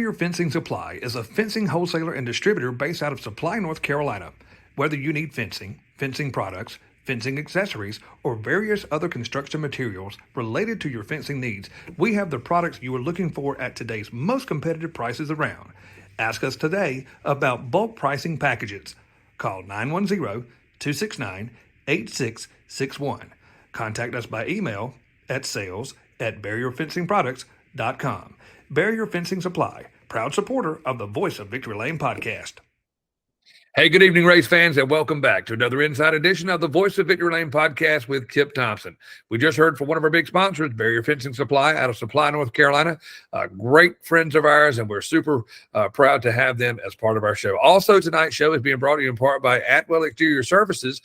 Barrier Fencing Supply is a fencing wholesaler and distributor based out of Supply, North Carolina. Whether you need fencing, fencing products, fencing accessories, or various other construction materials related to your fencing needs, we have the products you are looking for at today's most competitive prices around. Ask us today about bulk pricing packages. Call 910-269-8661. Contact us by email at sales@barrierfencingproducts.com. Barrier Fencing Supply, proud supporter of the Voice of Victory Lane podcast. Hey, good evening, race fans, and welcome back to another inside edition of the Voice of Victory Lane podcast with Kip Thompson. We just heard from one of our big sponsors, Barrier Fencing Supply out of Supply, North Carolina. Great friends of ours, and we're super proud to have them as part of our show. Also, tonight's show is being brought to you in part by Atwell Exterior Services.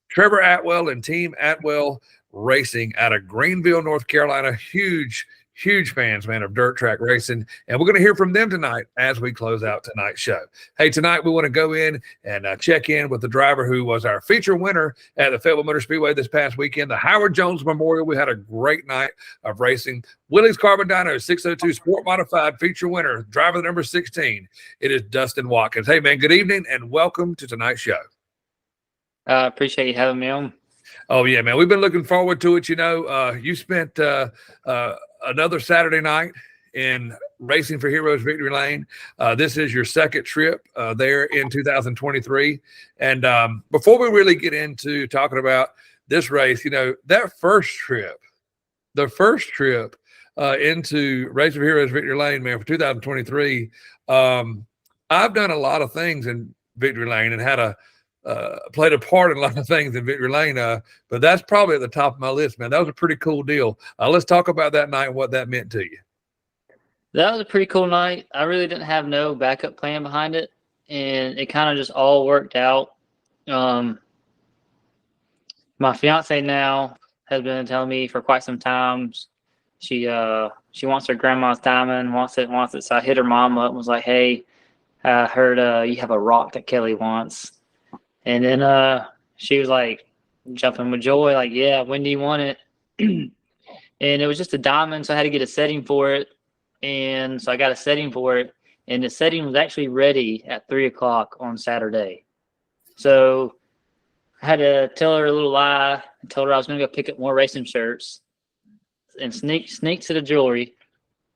Trevor Atwell and Team Atwell Racing out of Greenville, North Carolina. Huge fans, man, of dirt track racing. And we're going to hear from them tonight as we close out tonight's show. Hey, tonight we want to go in and check in with the driver who was our feature winner at the Fayetteville Motor Speedway this past weekend, the Howard Jones Memorial. We had a great night of racing. Willie's Carbon Dyno 602 Sport Modified feature winner, driver number 16. It is Dustin Watkins. Hey, man, good evening and welcome to tonight's show. I appreciate you having me on. Oh, yeah, man. We've been looking forward to it. You know, you spent another Saturday night in Racing for Heroes Victory Lane. This is your second trip there in 2023. And before we really get into talking about this race, you know, that first trip, the first trip into Racing for Heroes Victory Lane, man, for 2023, I've done a lot of things in Victory Lane and had a played a part in a lot of things in Victory Lane, but that's probably at the top of my list, man. That was a pretty cool deal. Let's talk about that night and what that meant to you. That was a pretty cool night. I really didn't have no backup plan behind it, and it kind of just all worked out. My fiance now has been telling me for quite some time she wants her grandma's diamond, wants it. So I hit her mom up and was like, "Hey, I heard you have a rock that Kelly wants." And then she was like jumping with joy, like, "Yeah, when do you want it?" And it was just a diamond, so I had to get a setting for it. And so I got a setting for it, and the setting was actually ready at 3:00 on Saturday. So I had to tell her a little lie and told her I was going to go pick up more racing shirts and sneak to the jewelry,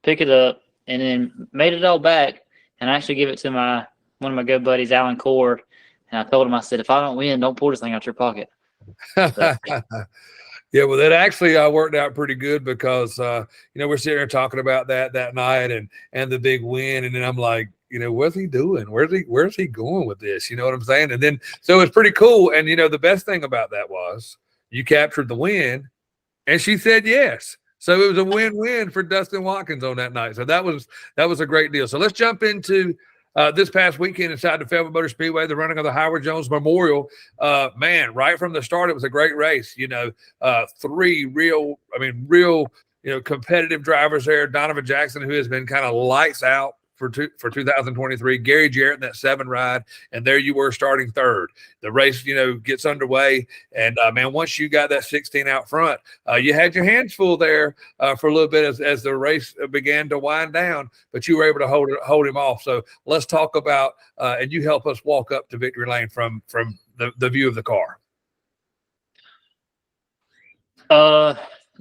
pick it up, and then made it all back and actually give it to one of my good buddies, Alan Cord. And I told him, I said, "If I don't win, don't pull this thing out your pocket." So. Yeah, well, that actually worked out pretty good because, you know, we're sitting here talking about that night and the big win. And then I'm like, you know, what's he doing? Where's he going with this? You know what I'm saying? And then, so it's pretty cool. And, you know, the best thing about that was you captured the win and she said yes. So it was a win-win for Dustin Watkins on that night. So that was a great deal. So let's jump into this past weekend inside the Fayetteville Motor Speedway, the running of the Howard Jones Memorial. Man, right from the start, it was a great race. You know, three real, you know, competitive drivers there. Donovan Jackson, who has been kind of lights out for 2023. Gary Jarrett in that 7 ride, and there you were starting third. The race, you know, gets underway, and man, once you got that 16 out front, you had your hands full there for a little bit as the race began to wind down, but you were able to hold him off. So let's talk about and you help us walk up to Victory Lane from the view of the car.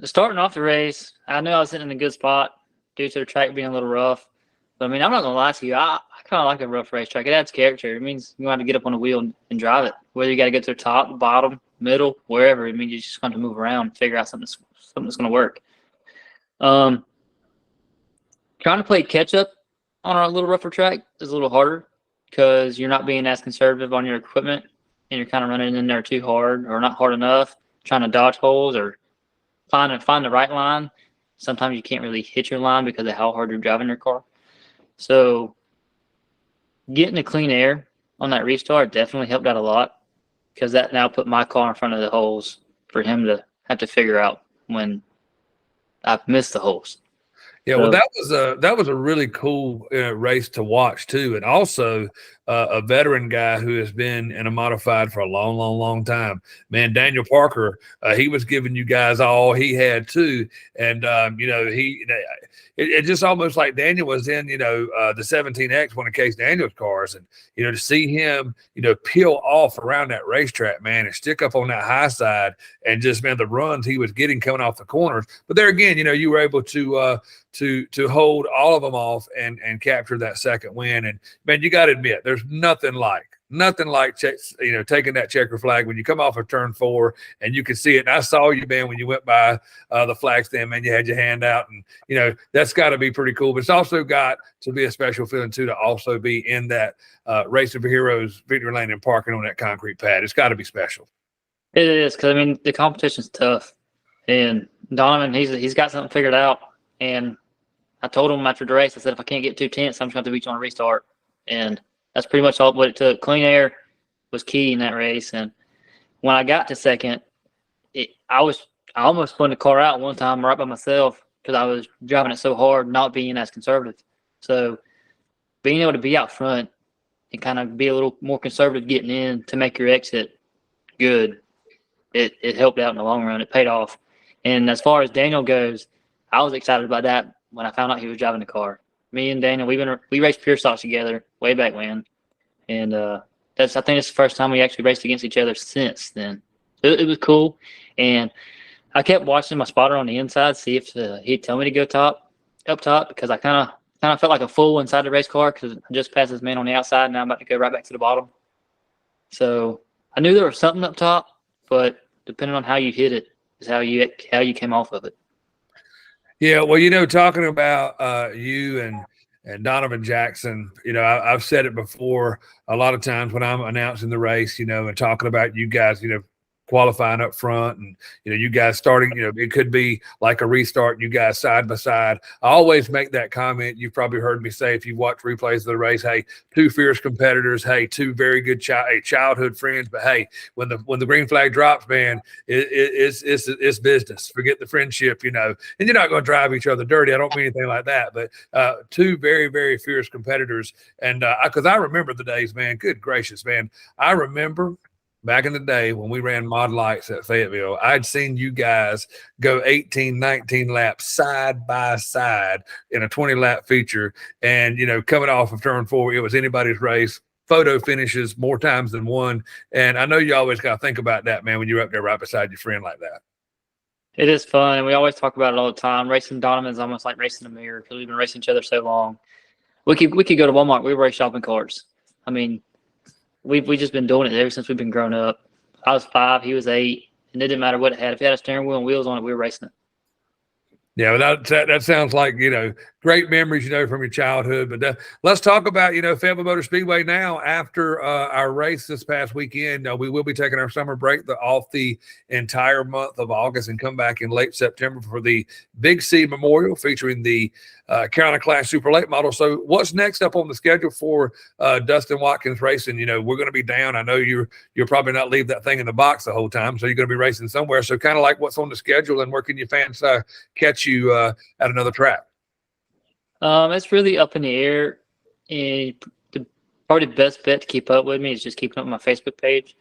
Starting off the race, I knew I was sitting in a good spot due to the track being a little rough. But I mean, I'm not gonna lie to you. I kind of like a rough racetrack. It adds character. It means you want to get up on the wheel and drive it. Whether you got to get to the top, the bottom, middle, wherever. It means you just want to move around, and figure out something that's gonna work. Trying to play catch up on a little rougher track is a little harder because you're not being as conservative on your equipment, and you're kind of running in there too hard or not hard enough, trying to dodge holes or find the right line. Sometimes you can't really hit your line because of how hard you're driving your car. So getting the clean air on that restart definitely helped out a lot because that now put my car in front of the holes for him to have to figure out when I've missed the holes. Yeah, well, that was a really cool race to watch too, and also a veteran guy who has been in a modified for a long, long, long time. Man, Daniel Parker, he was giving you guys all he had too, and it just almost like Daniel was in the 17X, one of Case Daniel's cars, and to see him peel off around that racetrack, man, and stick up on that high side, and just man the runs he was getting coming off the corners. But there again, you were able to hold all of them off and capture that second win. And man, you got to admit, there's nothing like taking that checker flag when you come off of turn 4 and you can see it. And I saw you, man, when you went by the flag stand, man, you had your hand out, and that's got to be pretty cool. But it's also got to be a special feeling too, to also be in that Racing for Heroes victory lane and parking on that concrete pad. It's got to be special. It is, because I mean the competition's tough, and Donovan, he's got something figured out. And I told him after the race, I said, if I can't get 2 tenths, I'm just going to have to beat you on a restart. And that's pretty much all what it took. Clean air was key in that race. And when I got to second, I almost spun the car out one time right by myself because I was driving it so hard, not being as conservative. So being able to be out front and kind of be a little more conservative getting in to make your exit good, it helped out in the long run. It paid off. And as far as Daniel goes, I was excited about that when I found out he was driving the car. Me and Daniel, we raced pure stocks together way back when, and I think it's the first time we actually raced against each other since then. It was cool, and I kept watching my spotter on the inside, see if he'd tell me to go up top, because I kind of felt like a fool inside the race car because I just passed this man on the outside, and now I'm about to go right back to the bottom. So I knew there was something up top, but depending on how you hit it is how you came off of it. Yeah, well, talking about you and Donovan Jackson, I've said it before a lot of times when I'm announcing the race, and talking about you guys, qualifying up front, and you guys starting, it could be like a restart, you guys side by side. I always make that comment. You've probably heard me say, if you watch replays of the race, hey, 2 fierce competitors, hey, 2 very good childhood friends, but hey, when the green flag drops, man, it's business. Forget the friendship, and you're not going to drive each other dirty. I don't mean anything like that, but 2 very, very fierce competitors. And because I remember the days, man, good gracious, man, I remember back in the day when we ran mod lights at Fayetteville, I'd seen you guys go 18, 19 laps side by side in a 20-lap feature. And, coming off of turn 4, it was anybody's race. Photo finishes more times than one. And I know you always got to think about that, man, when you're up there right beside your friend like that. It is fun. We always talk about it all the time. Racing Donovan is almost like racing a mirror because we've been racing each other so long. We could go to Walmart. We race shopping carts. I mean, we just been doing it ever since we've been growing up. I was 5, he was 8, and it didn't matter what it had. If it had a steering wheel and wheels on it, we were racing it. Yeah, well, that sounds like, great memories, from your childhood. But let's talk about, Fayetteville Motor Speedway now. After our race this past weekend, we will be taking our summer break off the entire month of August and come back in late September for the Big C Memorial featuring the Carolina Clash Super Late model. So what's next up on the schedule for Dustin Watkins Racing? We're going to be down. I know you'll probably not leave that thing in the box the whole time, so you're going to be racing somewhere. So kind of like what's on the schedule, and where can your fans catch you at another track? It's really up in the air, and probably the best bet to keep up with me is just keeping up with my Facebook page.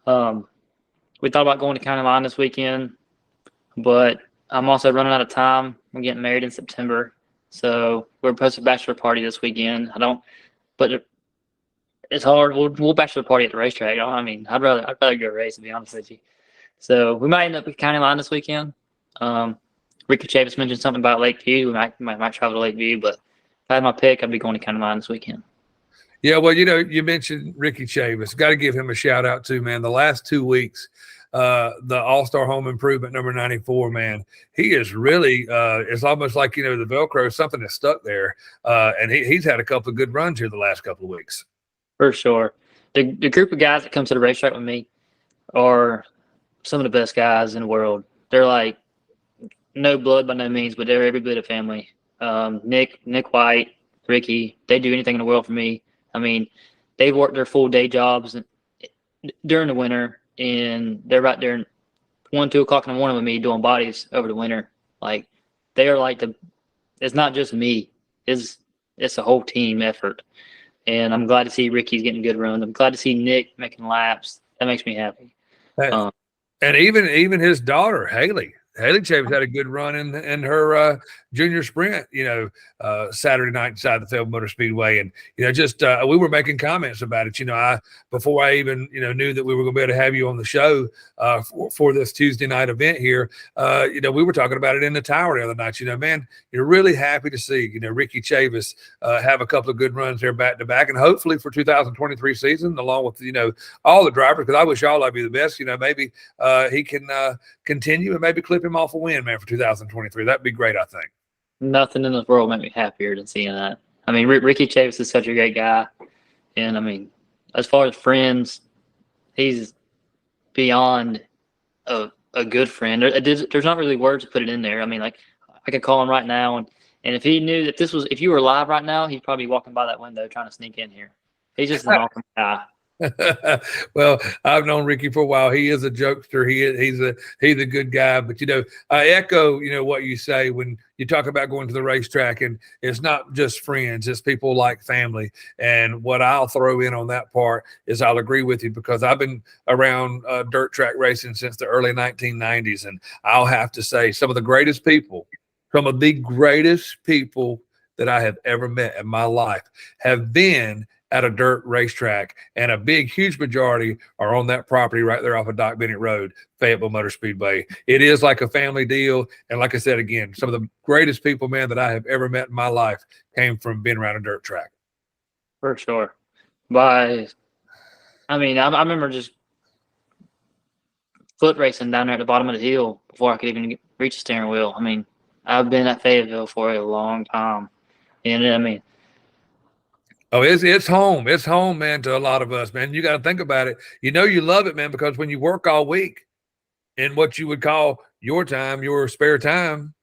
We thought about going to County Line this weekend, but I'm also running out of time. We're getting married in September, so we're supposed to bachelor party this weekend. But it's hard. We'll bachelor party at the racetrack. I mean, I'd rather go race, to be honest with you. So we might end up at County Line this weekend. Ricky Chavis mentioned something about Lakeview. We might travel to Lakeview, but if I had my pick, I'd be going to County Line this weekend. Yeah, well, you mentioned Ricky Chavis. Got to give him a shout out too, man. The last 2 weeks, the All-Star Home Improvement number 94, man, he is really it's almost like the Velcro, something that's stuck there, and he's had a couple of good runs here the last couple of weeks. For sure. The group of guys that come to the racetrack with me are some of the best guys in the world. They're like no blood by no means, but they're every bit of family. Nick White, Ricky, they do anything in the world for me. I mean, they've worked their full day jobs during the winter, and they're right there 1, 2 o'clock in the morning with me doing bodies over the winter. Like, they are like it's not just me. It's a whole team effort. And I'm glad to see Ricky's getting good runs. I'm glad to see Nick making laps. That makes me happy. And and even his daughter, Haley Chavis had a good run in her junior sprint, Saturday night inside the Fayetteville Motor Speedway. And, just we were making comments about it. Before I even, knew that we were going to be able to have you on the show for this Tuesday night event here, we were talking about it in the tower the other night. Man, you're really happy to see, Ricky Chavis have a couple of good runs there back to back. And hopefully for 2023 season, along with, all the drivers, because I wish y'all would be the best, maybe he can continue and maybe clip him off a win, man, for 2023. That'd be great, I think. Nothing in this world made me happier than seeing that. I mean, Ricky Chavis is such a great guy. And, I mean, as far as friends, he's beyond a good friend. There's not really words to put it in there. I mean, like, I could call him right now, and if he knew that if you were live right now, he'd probably be walking by that window trying to sneak in here. He's just an awesome guy. Well, I've known Ricky for a while. He is a jokester. He's a good guy. But I echo what you say when you talk about going to the racetrack, and it's not just friends; it's people like family. And what I'll throw in on that part is I'll agree with you, because I've been around dirt track racing since the early 1990s, and I'll have to say some of the greatest people that I have ever met in my life have been at a dirt racetrack, and a huge majority are on that property right there off of Doc Bennett Road, Fayetteville Motor Speedway. It is like a family deal. And like I said, again, some of the greatest people, man, that I have ever met in my life came from being around a dirt track. For sure. I remember just foot racing down there at the bottom of the hill before I could even reach the steering wheel. I mean, I've been at Fayetteville for a long time. And I mean, oh, it's home. It's home, man, to a lot of us, man. You got to think about it. You love it, man, because when you work all week in what you would call your time, your spare time,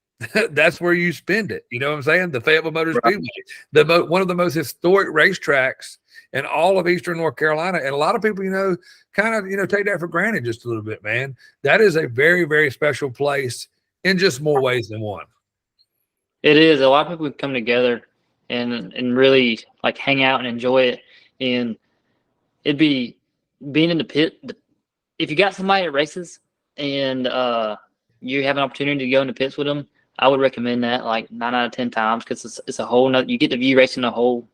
that's where you spend it. You know what I'm saying? The Fayetteville Motor Speedway, one of the most historic racetracks in all of Eastern North Carolina. And a lot of people, kind of, take that for granted just a little bit, man. That is a very, very special place in just more ways than one. It is. A lot of people come together and really like hang out and enjoy it. And it'd be being in the pit. If you got somebody at races and you have an opportunity to go in the pits with them, I would recommend that like 9 out of 10 times, because it's a whole nother, you get to view racing a whole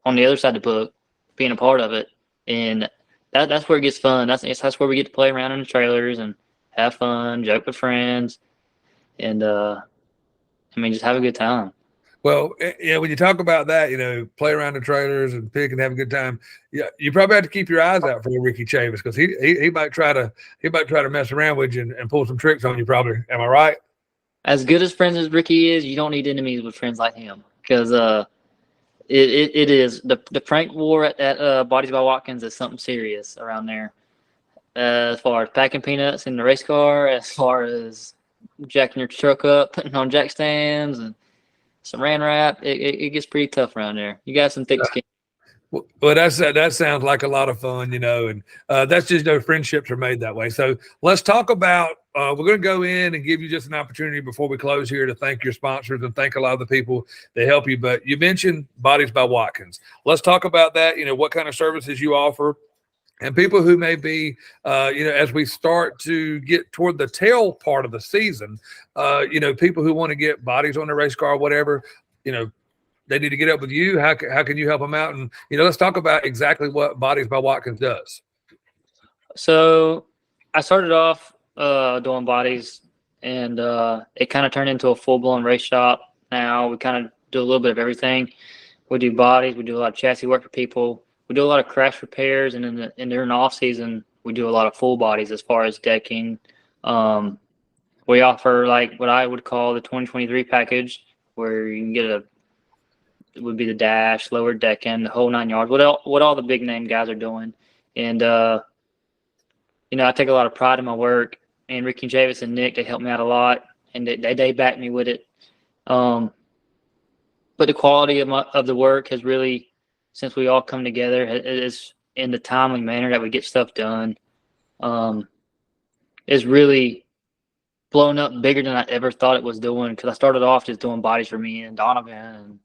on the other side of the book, being a part of it. And that's where it gets fun. That's where we get to play around in the trailers and have fun, joke with friends, and just have a good time. Well, yeah, when you talk about that, play around the trailers and pick and have a good time. Yeah, you probably have to keep your eyes out for Ricky Chavis, because he might try to mess around with you and pull some tricks on you. Probably, am I right? As good as friends as Ricky is, you don't need enemies with friends like him, because it is the prank war at Bodies by Watkins is something serious around there. As far as packing peanuts in the race car, as far as jacking your truck up, putting on jack stands, and some ran wrap, it gets pretty tough around there. You got some thick skin. Well, that sounds like a lot of fun, and that's just friendships are made that way. So let's talk about. We're going to go in and give you just an opportunity before we close here to thank your sponsors and thank a lot of the people that help you. But you mentioned Bodies by Watkins. Let's talk about that. What kind of services you offer. And people who may be, as we start to get toward the tail part of the season, people who want to get bodies on their race car, whatever, they need to get up with you. How can you help them out? And, let's talk about exactly what Bodies by Watkins does. So I started off doing bodies, and it kind of turned into a full-blown race shop. Now we kind of do a little bit of everything. We do bodies. We do a lot of chassis work for people. We do a lot of crash repairs, and during the off season, we do a lot of full bodies as far as decking. We offer like what I would call the 2023 package, where you can get it would be the dash, lower decking, the whole 9 yards. What all the big name guys are doing, and I take a lot of pride in my work. And Ricky Chavis and Nick, they help me out a lot, and they back me with it. But the quality of the work has really, since we all come together, is in the timely manner that we get stuff done, is really blown up bigger than I ever thought it was doing. Because I started off just doing bodies for me and Donovan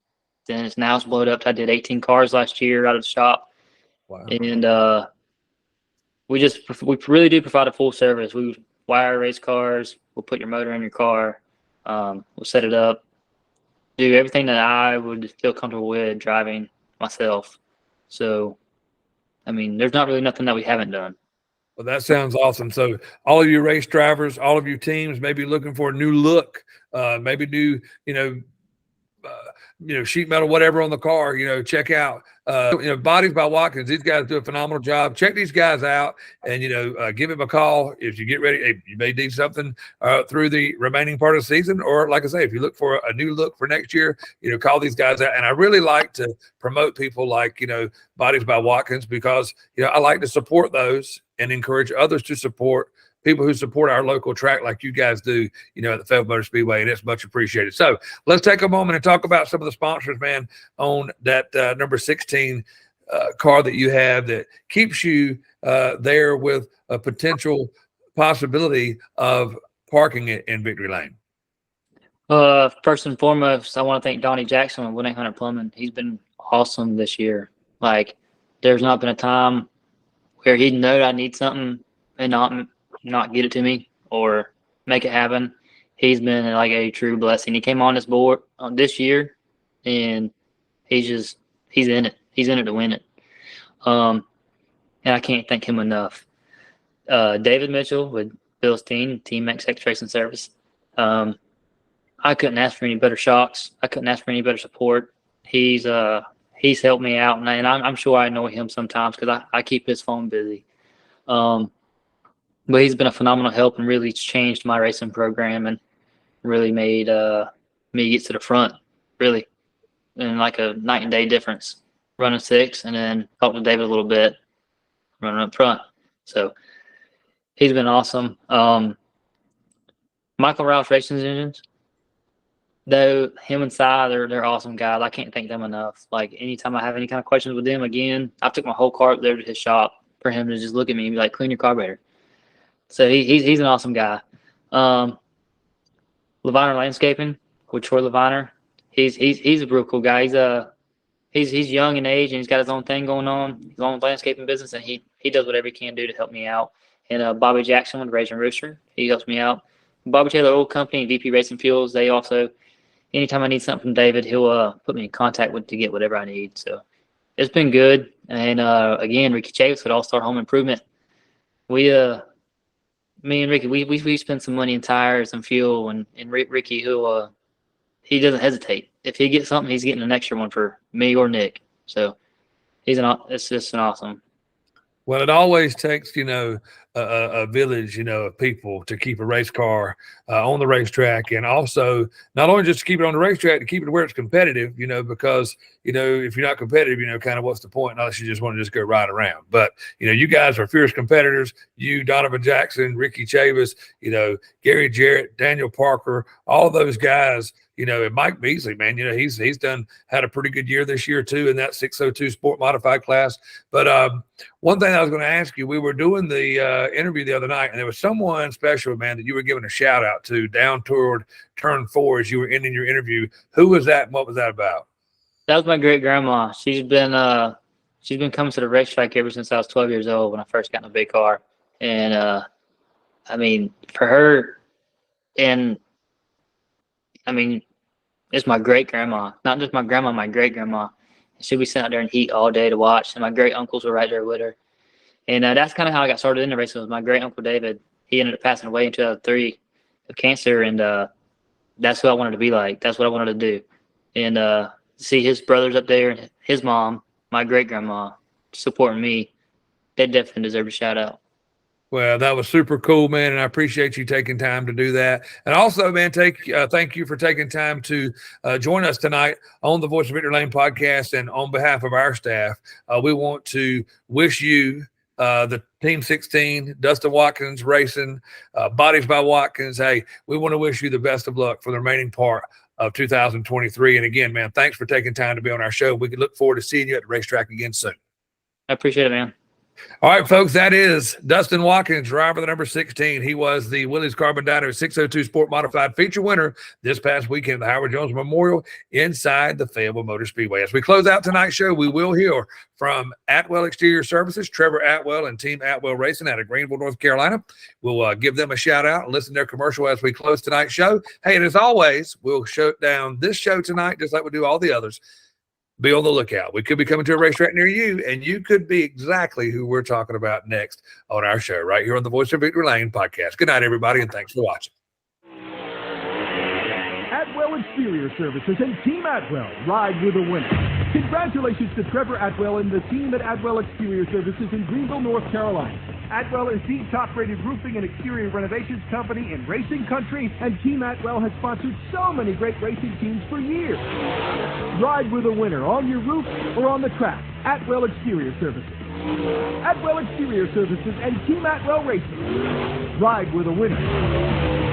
Then now it's blowed up. I did 18 cars last year out of the shop. Wow. And we really do provide a full service. We wire race cars. We'll put your motor in your car. We'll set it up. Do everything that I would feel comfortable with driving myself. So, I mean, there's not really nothing that we haven't done. Well, that sounds awesome. So all of you race drivers, all of you teams may be looking for a new look, maybe new, sheet metal, whatever on the car, check out, Bodies by Watkins. These guys do a phenomenal job. Check these guys out and, give him a call if you get ready. Hey, you may need something through the remaining part of the season. Or like I say, if you look for a new look for next year, call these guys out. And I really like to promote people like, Bodies by Watkins because, I like to support those and encourage others to support people who support our local track like you guys do, at the Fayetteville Motor Speedway, and it's much appreciated. So let's take a moment and talk about some of the sponsors, man, on that number 16 car that you have that keeps you there with a potential possibility of parking it in Victory Lane. First and foremost, I want to thank Donnie Jackson with 1-800 Plumbing. He's been awesome this year. Like, there's not been a time where he know I need something and not get it to me or make it happen. He's been like a true blessing. He came on this board this year, and he's in it. He's in it to win it. And I can't thank him enough. David Mitchell with Bill Steen, Team XX Racing Service. I couldn't ask for any better shocks. I couldn't ask for any better support. He's helped me out, and I'm sure I annoy him sometimes because I keep his phone busy. But he's been a phenomenal help and really changed my racing program and really made me get to the front, really, and like a night and day difference. Running 6 and then talk to David a little bit, running up front. So he's been awesome. Michael Rouse Racing Engines, though, him and Cy, they're awesome guys. I can't thank them enough. Like, anytime I have any kind of questions with them, again, I took my whole car up there to his shop for him to just look at me and be like, clean your carburetor. So he's an awesome guy. Leviner Landscaping with Troy Leviner. He's a real cool guy. He's young in age and he's got his own thing going on, his own landscaping business, and he does whatever he can do to help me out. And Bobby Jackson with Raging Rooster, he helps me out. Bobby Taylor Oil Company, VP Racing Fuels, they also, anytime I need something from David, he'll put me in contact with to get whatever I need. So it's been good. And again, Ricky Chavis with All Star Home Improvement. Me and Ricky, we spent some money in tires and fuel, and Ricky, who he doesn't hesitate. If he gets something, he's getting an extra one for me or Nick. So it's just an awesome. Well, it always takes, a village, of people to keep a race car on the racetrack, and also not only just to keep it on the racetrack, to keep it where it's competitive, because, if you're not competitive, kind of what's the point unless you just want to just go ride around. But, you guys are fierce competitors. You, Donovan Jackson, Ricky Chavis, Gary Jarrett, Daniel Parker, all those guys, and Mike Beasley, man, he's had a pretty good year this year too in that 602 Sport Modified class. But one thing I was going to ask you, we were doing the interview the other night, and there was someone special, man, that you were giving a shout out to down toward turn 4 as you were ending your interview. Who was that, and what was that about? That was my great grandma. She's been coming to the racetrack ever since I was 12 years old when I first got in a big car, and I mean, for her, and I mean, it's my great grandma, not just my grandma, my great grandma. She'd be sitting out there in heat all day to watch, and my great uncles were right there with her. And that's kind of how I got started in the racing. Was my great uncle David. He ended up passing away in 2003 of cancer, and that's who I wanted to be like. That's what I wanted to do. And see his brothers up there and his mom, my great grandma, supporting me, they definitely deserve a shout out. Well, that was super cool, man, and I appreciate you taking time to do that. And also, man, thank you for taking time to join us tonight on the Voice of Victory Lane podcast. And on behalf of our staff, we want to wish you, the Team 16, Dustin Watkins Racing, Bodies by Watkins. Hey, we want to wish you the best of luck for the remaining part of 2023. And again, man, thanks for taking time to be on our show. We can look forward to seeing you at the racetrack again soon. I appreciate it, man. All right, folks, that is Dustin Watkins, driver the number 16. He was the Willys Carbon Diner 602 Sport Modified feature winner this past weekend at the Howard Jones Memorial inside the Fayetteville Motor Speedway. As we close out tonight's show, we will hear from Atwell Exterior Services, Trevor Atwell and Team Atwell Racing out of Greenville, North Carolina. We'll give them a shout out and listen to their commercial as we close tonight's show. Hey, and as always, we'll shut down this show tonight just like we do all the others. Be on the lookout. We could be coming to a racetrack near you, and you could be exactly who we're talking about next on our show right here on the Voice of Victory Lane podcast. Good night, everybody, and thanks for watching. Atwell Exterior Services and Team Atwell ride with a winner. Congratulations to Trevor Atwell and the team at Atwell Exterior Services in Greenville, North Carolina. Atwell is the top-rated roofing and exterior renovations company in racing country, and Team Atwell has sponsored so many great racing teams for years. Ride with a winner on your roof or on the track. Atwell Exterior Services. Atwell Exterior Services and Team Atwell Racing. Ride with a winner.